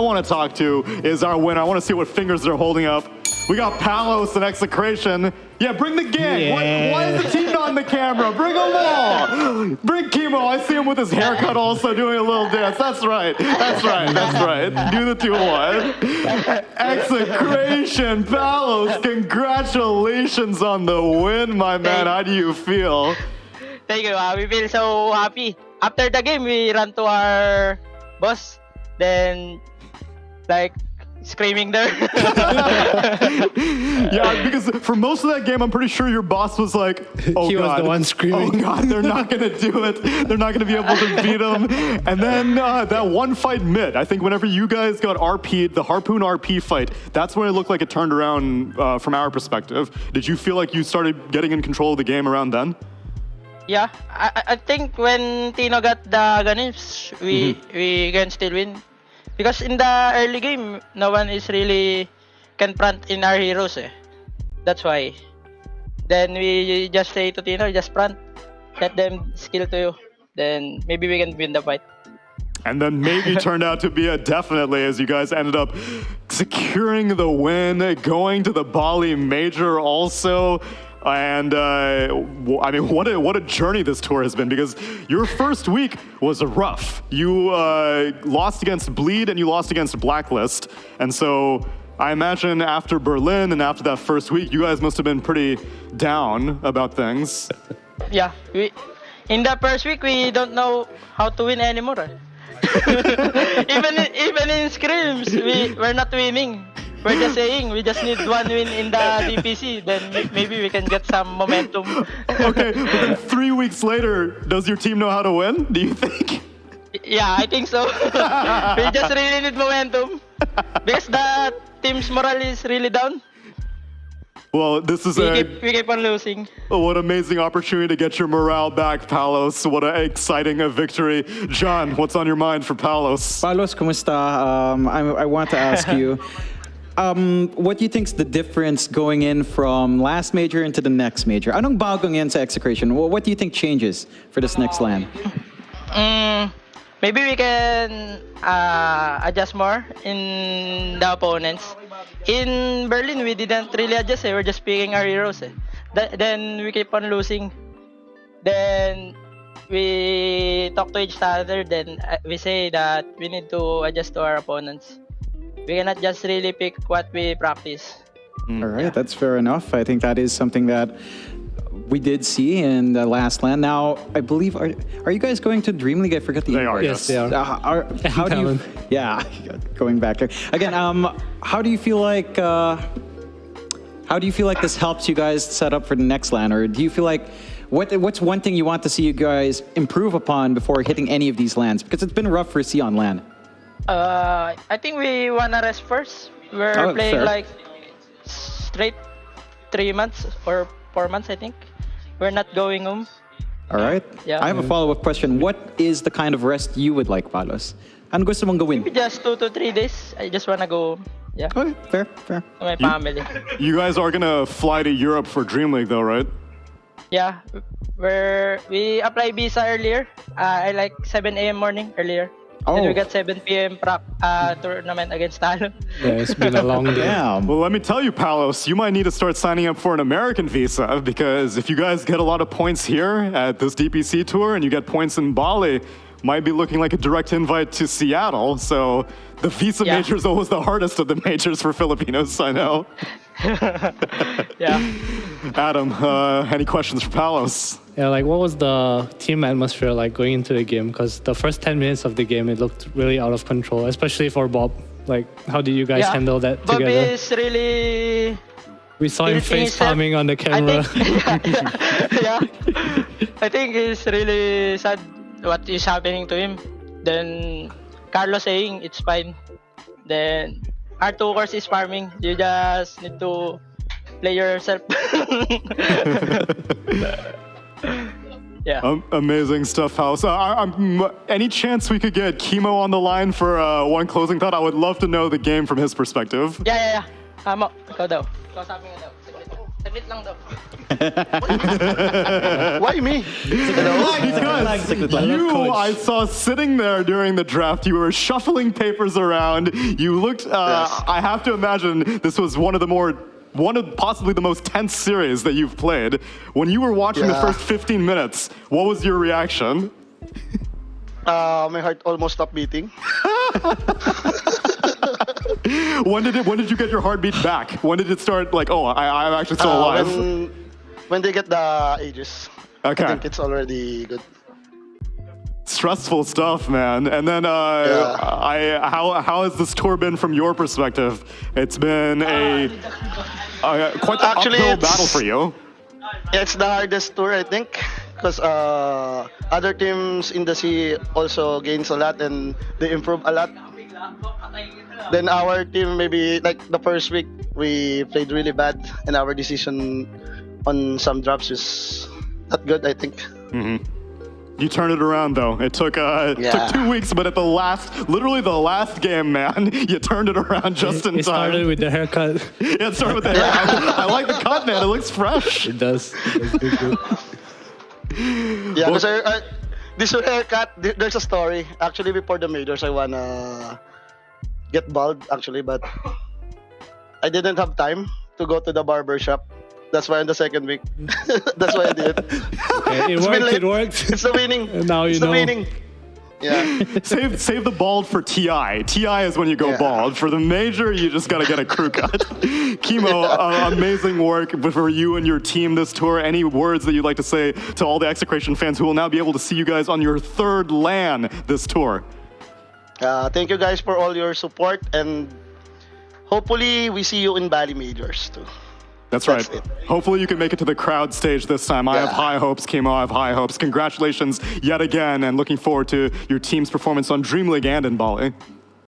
I want to talk to is our winner. I want to see what fingers they're holding up. We got Palos and EXECRATION. Yeah, bring the gang. Yeah. Why is the team not on the camera? Bring them all. Bring Chemo. I see him with his haircut also doing a little dance. That's right. That's right. That's right. Do the 2-1. EXECRATION, Palos, congratulations on the win, my man. How do you feel? Thank you. We feel so happy. After the game, we ran to our boss. Then, like, screaming there. Yeah, because for most of that game, I'm pretty sure your boss was like, oh He God. was the one screaming. Oh God, they're not going to do it. They're not going to be able to beat him. And then that one fight mid, I think whenever you guys got RP'd, the Harpoon RP fight, that's when it looked like it turned around from our perspective. Did you feel like you started getting in control of the game around then? Yeah, I think when Tino got the guns, we can still win. Because in the early game, no one is really can front in our heroes. That's why. Then we just say to Tino, just front. Let them skill to you. Then maybe we can win the fight. And then maybe turned out to be a definitely as you guys ended up securing the win, going to the Bali Major also. And I mean, what a journey this tour has been, because your first week was rough. You lost against Bleed and you lost against Blacklist. And so I imagine after Berlin and after that first week, you guys must have been pretty down about things. Yeah, in the first week, we don't know how to win anymore. even in scrims, we're not winning. We're just saying we just need one win in the DPC, then maybe we can get some momentum. Okay, but then 3 weeks later, does your team know how to win, do you think? Yeah, I think so. We just really need momentum because the team's morale is really down. Well, this is We keep on losing. what an amazing opportunity to get your morale back, Palos. What an exciting victory. John, what's on your mind for Palos? Palos, kumusta? I want to ask you, what do you think's the difference going in from last major into the next major? Anong bagong yan sa EXECRATION? What do you think changes for this next LAN? Maybe we can adjust more in the opponents. In Berlin, we didn't really adjust. We're just picking our heroes. Then we keep on losing. Then we talk to each other. Then we say that we need to adjust to our opponents. We cannot just really pick what we practice. All right, that's fair enough. I think that is something that we did see in the last LAN. Now, I believe, are you guys going to Dream League? I forget the They are, Yes, they are. how do you? TALON. Yeah, going back there again. How do you feel like? How do you feel like this helps you guys set up for the next LAN, or do you feel like what's one thing you want to see you guys improve upon before hitting any of these LANs? Because it's been rough for Sion LAN. I think we wanna rest first. We're playing fair. like straight 3 months or 4 months, I think. We're not going home. All right. Yeah. I have a follow-up question. What is the kind of rest you would like, Palos? Ano gusto mong gawin? Maybe just 2 to 3 days. I just wanna go home. Yeah. Okay, fair. To my family. You guys are going to fly to Europe for Dream League though, right? Yeah. We applied visa earlier. I like 7 a.m. morning earlier. Then we got 7 p.m. tournament against TALON. Yeah, it's been a long day. Damn. Well, let me tell you, Palos, you might need to start signing up for an American visa, because if you guys get a lot of points here at this DPC tour and you get points in Bali, might be looking like a direct invite to Seattle. So the visa major is always the hardest of the majors for Filipinos, I know. Yeah. Adam, any questions for Palos? Yeah, like what was the team atmosphere like going into the game? Because the first 10 minutes of the game, it looked really out of control, especially for Bob. Like, how did you guys handle that Bob together? is really... We saw him face palming on the camera. Yeah. I think it's really sad what is happening to him. Then Carlos saying it's fine. Then R2 course is farming. You just need to play yourself. Yeah. Amazing stuff, House. Any chance we could get Chemo on the line for one closing thought? I would love to know the game from his perspective. Yeah. Ikaw daw. Kausapin mo daw. Saglit lang daw. Why me? Because you, I saw sitting there during the draft, you were shuffling papers around. You looked, Yes. I have to imagine this was one of possibly the most tense series that you've played. When you were watching the Yeah. first 15 minutes, what was your reaction? My heart almost stopped beating. When did you get your heartbeat back? When did it start like, oh, I'm actually still alive? When they get the ages, Okay. I think it's already good. Stressful stuff, man. And then, how has this tour been from your perspective? It's been quite the Actually, uphill it's- battle for you. It's the hardest tour, I think, because other teams in the sea also gains a lot and they improve a lot. Then our team, maybe like the first week, we played really bad, and our decision on some drops is not good, I think. You turned it around, though. It took took 2 weeks, but at literally the last game, man, you turned it around just in It started time. with the haircut. Yeah, it started with the hair. I like the cut, man. It looks fresh. It does. It's good. Yeah, because this haircut, there's a story. Actually, before the majors, I wanna get bald, actually, but I didn't have time to go to the barber shop. That's why in the second week. That's why I did it. Okay, It's been late. it worked. It's the winning. Now you it's the know. winning. Yeah. Save the bald for TI. TI is when you go Yeah. bald. For the major, you just gotta get a crew cut. Kimo, amazing work for you and your team this tour. Any words that you'd like to say to all the EXECRATION fans who will now be able to see you guys on your third LAN this tour? Thank you guys for all your support, and hopefully we see you in Bali majors too. That's right. That's it. Hopefully you can make it to the crowd stage this time. I have Yeah. high hopes, Kimo. I have high hopes. Congratulations yet again, and looking forward to your team's performance on Dream League and in Bali.